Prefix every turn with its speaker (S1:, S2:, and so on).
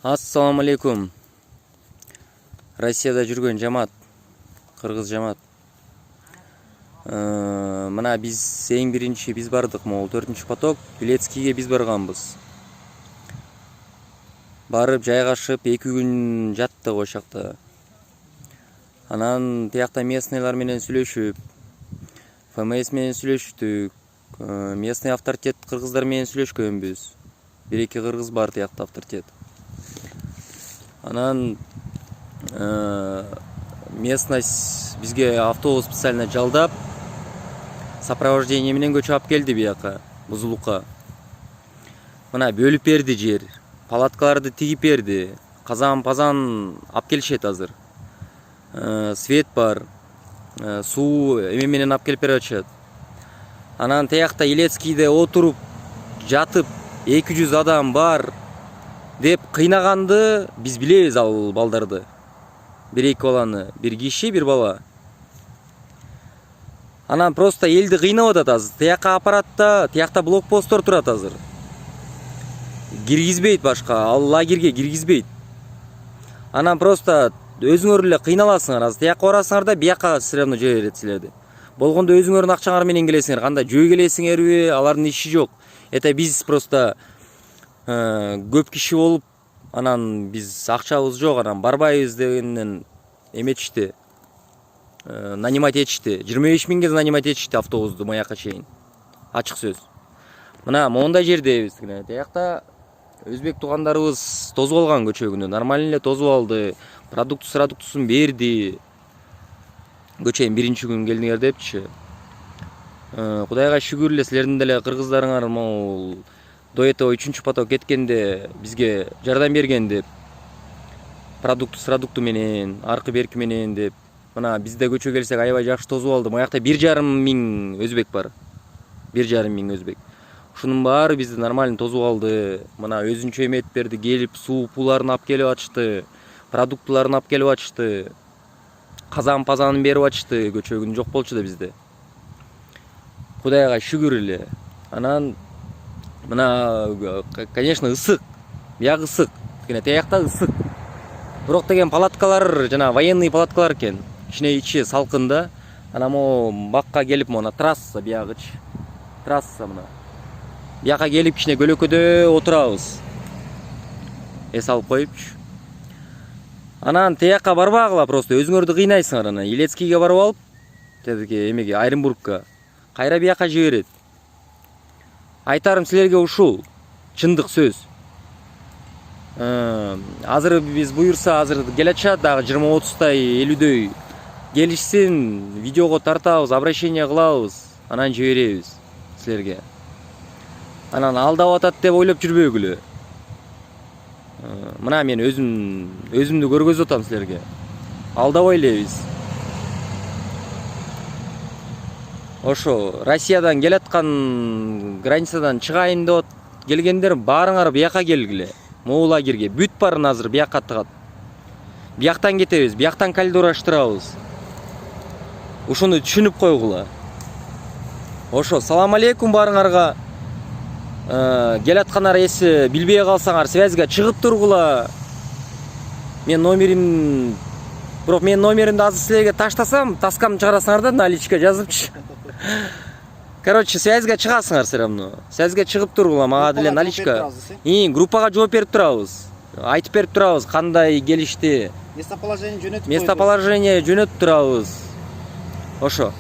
S1: Assalamu alaikum. Россияда жүрген жамат, кыргыз жамат. Мына биз эң биринчи биз бардык, могул 4-чү поток Билецкийге биз барганбыз. Барып жайгашып 2 күн жаттык ошакта. Анан тиякта местныйлар менен сүйлөшүп, ФМС менен сүйлөштүк. Местный авторитет кыргыздар менен сүйлөшкөнбүз. 1-2 кыргыз бар тиякта авторитет. Анан местность бизге автобус специально жалдап, сопровождение менен көчүп алып келди бияка, Бузулукка. Мына бөлүп берди жер, палаткаларды тигип берди, казан-пазан алып келишет азыр. Свет бар, суу эме менен алып келип берип атышат. Анан тиякта Илецкийде отуруп жатып 200 адам бар деп кыйнаганды биз билебиз ал балдарды. 1-2 баланы, бир киши, бир бала. Анан просто элди кыйнап атат азыр. Тияка аппаратта, тиякта блокпосттор турат азыр. Киргизбейт башка, ал лагерге киргизбейт. Анан просто өзүңөр эле кыйналасыңар азыр. Тияка барасыңар да бияка все равно жөө берет силерди. Болгондо өзүңөрдүн акчаңар менен келесиңер. Кандай жөө келесиңерби, алардын иши жок. Это биз просто көп киши болуп, анан биз акчабыз жок, анан барбайбыз дегенден эметишти. Нанимать этишти. 25 миңге нанимать этишти автобусту маяка чейин. Ачык сөз. Мына мондай жердебиз. Тиякта өзбек туугандарыбыз тозуп алган көчөгүнү. Нормально эле тозуп алды. Продуктусун берди. Көчөйүн 1-чү күн келдиңер депчи. Кудайга шүгүр эле, силердин деле кыргыздарыңар могул до этого 3-чү поток кеткенде бизге жардам берген деп. Продукту менен, аркы берки менен деп. Мына бизде көчө келсек аябай жакшы тозуп алды. Маякта 1,5 миң өзбек бар. 1,5 миң өзбек. Ушунун баары бизди нормально тозуп алды. Мына өзүнчө эмет берди, келип суу пууларын алып келип атышты. Продуктуларын алып келип атышты. Казан-пазанын берип атышты. Көчөгүн жок болчу да бизде. Кудайга шүгүр эле. Анан мына конечно ысык. Бияк ысык. Тиякта ысык. Бирок деген палаткалар, жана военный палаткалар экен. Кичине ичи салкын да. Анан могу бакка келип, мына трасса биягычы. Трасса мына. Бияка келип кичине көлөкөдө отурабыз. Эс алып коюпчу. Анан тияка барбагыла, просто өзүңөрдү кыйнайсыңар. Анан Илецкийге барып алып, тедиги эмеге, Оренбургка кайра бияка жиберет. Айтарым силерге ушул, чындык сөз. Азыр биз буюрса, азыр келатышат дагы 20-30тай, 50дөй келишсин, видеого тартабыз, обращение кылабыз, анан жиберебиз силерге. Анан алдап атат деп ойлоп жүрбөгүлө. Мына мен өзүмдү көргөзүп атам силерге. Алдабай элебиз. Ошо Россиядан келаткан, границадан чыгайын деп келгендер баарыңар бияка келгиле. Могул лагерге бүт барын азыр бияка тыгат. Бияктан кетебиз, бияктан калдураштырабыз. Ушуну түшүнүп койгула. Ошо, салам алейкум баарыңарга. Келаткандар эси билбей калсаңар, связьга чыгып тургула. Мен номерим, бирок мен номеримди азыр силерге таштасам, таскамды чыгарасыңар да наличка жазыпчы. Короче, связьга чыгасыңар все равно. Связьга чыгып тургула, мага деле наличка. Группага жооп берип турабыз. Айтып берип турабыз, кандай келишти. Местоположение жөнөтүп турабыз. Ошо.